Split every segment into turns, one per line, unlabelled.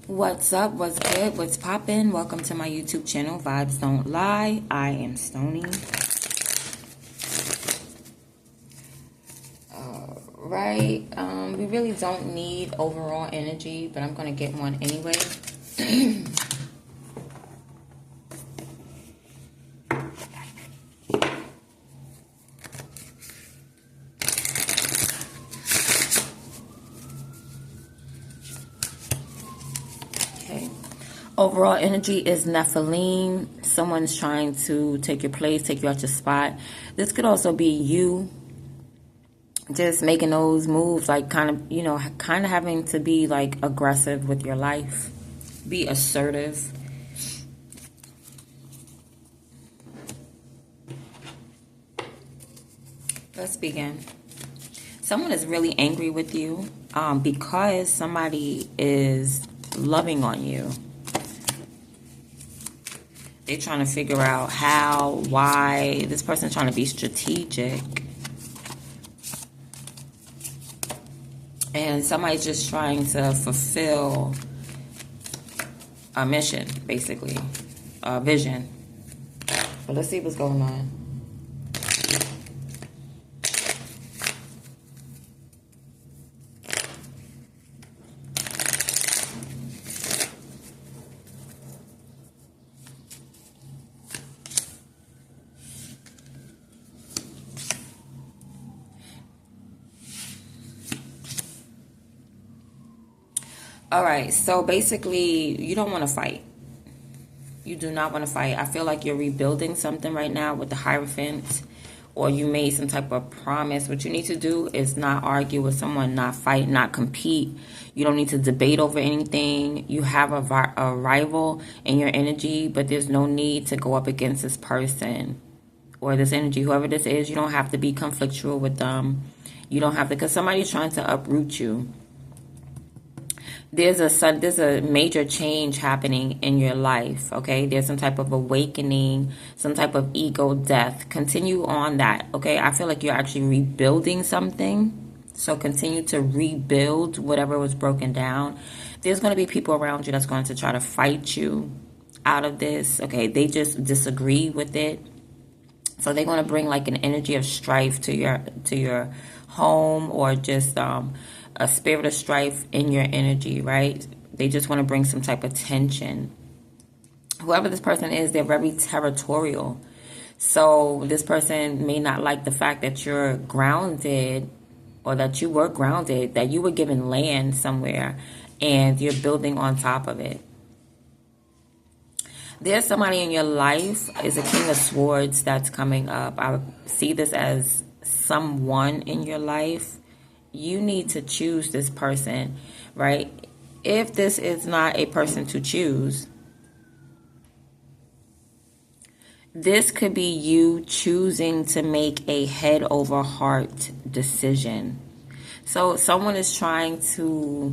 What's up? What's good? What's poppin'? Welcome to my YouTube channel, Vibes Don't Lie. I am Stony. Right. We really don't need overall energy, but I'm gonna get one anyway. Overall energy is Nephilim. Someone's trying to take your place, take you out your spot. This could also be you just making those moves, like kind of having to be like aggressive with your life. Be assertive. Let's begin. Someone is really angry with you because somebody is loving on you. They're trying to figure out how, why. This person's trying to be strategic. And somebody's just trying to fulfill a mission, basically. A vision. But let's see what's going on. All right, so basically, you don't want to fight. You do not want to fight. I feel like you're rebuilding something right now with the Hierophant, or you made some type of promise. What you need to do is not argue with someone, not fight, not compete. You don't need to debate over anything. You have a rival in your energy, but there's no need to go up against this person or this energy, whoever this is. You don't have to be conflictual with them. You don't have to, because somebody's trying to uproot you. There's a major change happening in your life, okay? There's some type of awakening, some type of ego death. Continue on that, okay? I feel like you're actually rebuilding something. So continue to rebuild whatever was broken down. There's going to be people around you that's going to try to fight you out of this, okay? They just disagree with it. So they're going to bring like an energy of strife to your home, or just a spirit of strife in your energy, right? They just want to bring some type of tension. Whoever this person is, they're very territorial. So this person may not like the fact that you're grounded, or that you were grounded, that you were given land somewhere and you're building on top of it. There's somebody in your life, is a King of Swords that's coming up. I see this as someone in your life. You need to choose this person, right? If this is not a person to choose, this could be you choosing to make a head over heart decision. So someone is trying to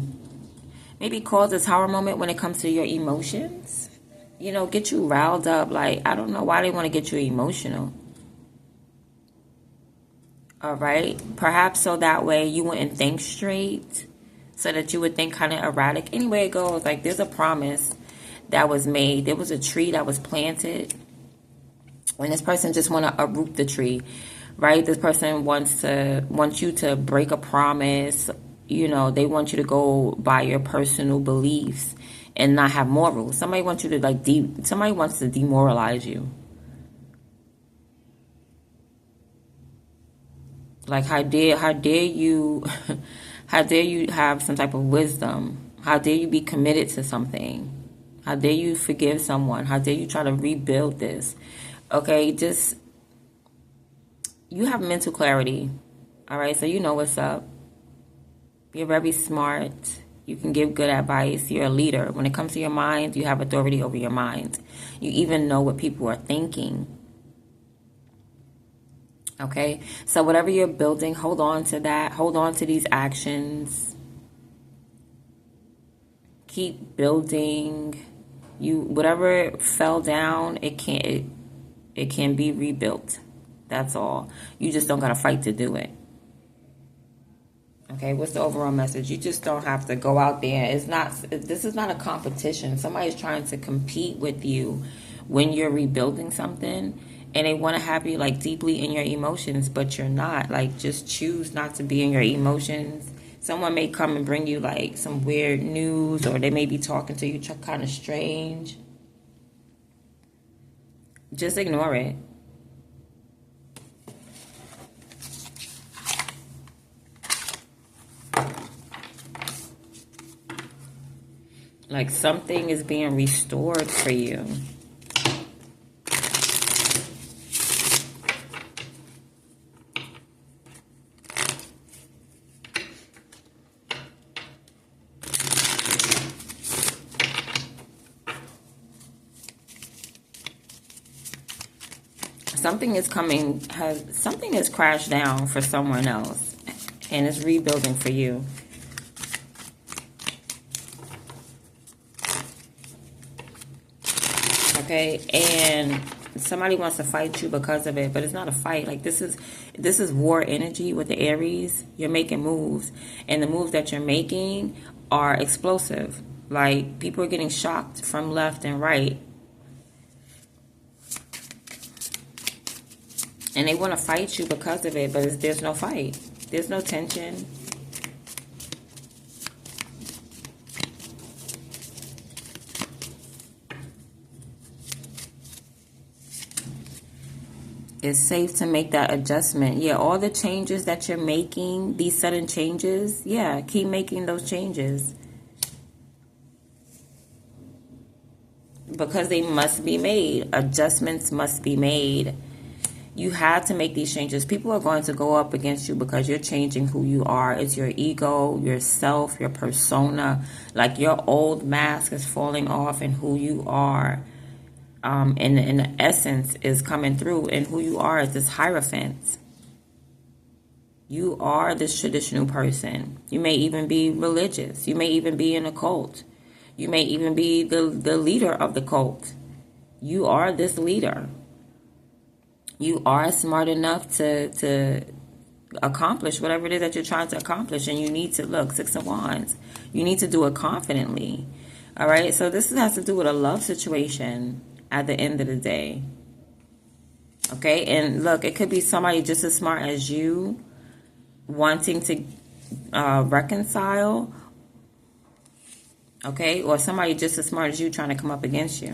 maybe cause a tower moment when it comes to your emotions. You know, get you riled up. Like, I don't know why they want to get you emotional. All right. Perhaps so that way you wouldn't think straight. So that you would think kind of erratic. Anyway it goes, like there's a promise that was made. There was a tree that was planted. And this person just want to uproot the tree. Right? This person wants you to break a promise. You know, they want you to go by your personal beliefs and not have morals. Somebody wants you to somebody wants to demoralize you. Like, how dare you have some type of wisdom? How dare you be committed to something? How dare you forgive someone? How dare you try to rebuild this? Okay, just, you have mental clarity. All right, so you know what's up. You're very smart. You can give good advice. You're a leader. When it comes to your mind, you have authority over your mind. You even know what people are thinking. Okay, so whatever you're building, hold on to that. Hold on to these actions. Keep building. Whatever fell down, it can be rebuilt. That's all. You just don't gotta fight to do it. Okay, what's the overall message? You just don't have to go out there. This is not a competition. Somebody's trying to compete with you when you're rebuilding something, and they want to have you like deeply in your emotions, but you're not. Like, just choose not to be in your emotions. Someone may come and bring you like some weird news, or they may be talking to you kind of strange. Just ignore it. Like, something is being restored for you. Something is coming, something has crashed down for someone else, and it's rebuilding for you. Okay, and somebody wants to fight you because of it, but it's not a fight. Like, this is war energy with the Aries. You're making moves, and the moves that you're making are explosive. Like, people are getting shocked from left and right, and they want to fight you because of it, but there's no fight. There's no tension. It's safe to make that adjustment. Yeah, all the changes that you're making, these sudden changes, yeah, keep making those changes. Because they must be made. Adjustments must be made. You have to make these changes. People are going to go up against you because you're changing who you are. It's your ego, yourself, your persona. Like, your old mask is falling off, and who you are. And the essence is coming through, and who you are is this Hierophant. You are this traditional person. You may even be religious. You may even be in a cult. You may even be the leader of the cult. You are this leader. You are smart enough to accomplish whatever it is that you're trying to accomplish, and you need to, look, Six of Wands. You need to do it confidently. All right, so this has to do with a love situation at the end of the day. Okay, and look, it could be somebody just as smart as you wanting to reconcile. Okay, or somebody just as smart as you trying to come up against you.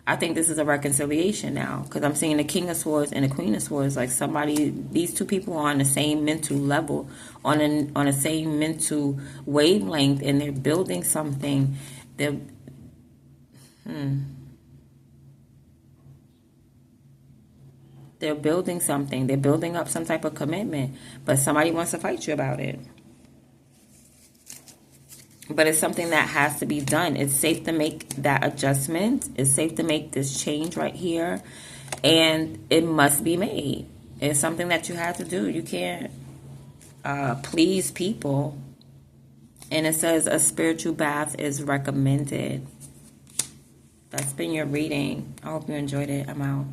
I think this is a reconciliation now, because I'm seeing the King of Swords and the Queen of Swords. Like, these two people are on the same mental level, on the same mental wavelength, and they're building something. They're building something. They're building up some type of commitment, but somebody wants to fight you about it. But it's something that has to be done. It's safe to make that adjustment. It's safe to make this change right here. And it must be made. It's something that you have to do. You can't please people. And it says a spiritual bath is recommended. That's been your reading. I hope you enjoyed it. I'm out.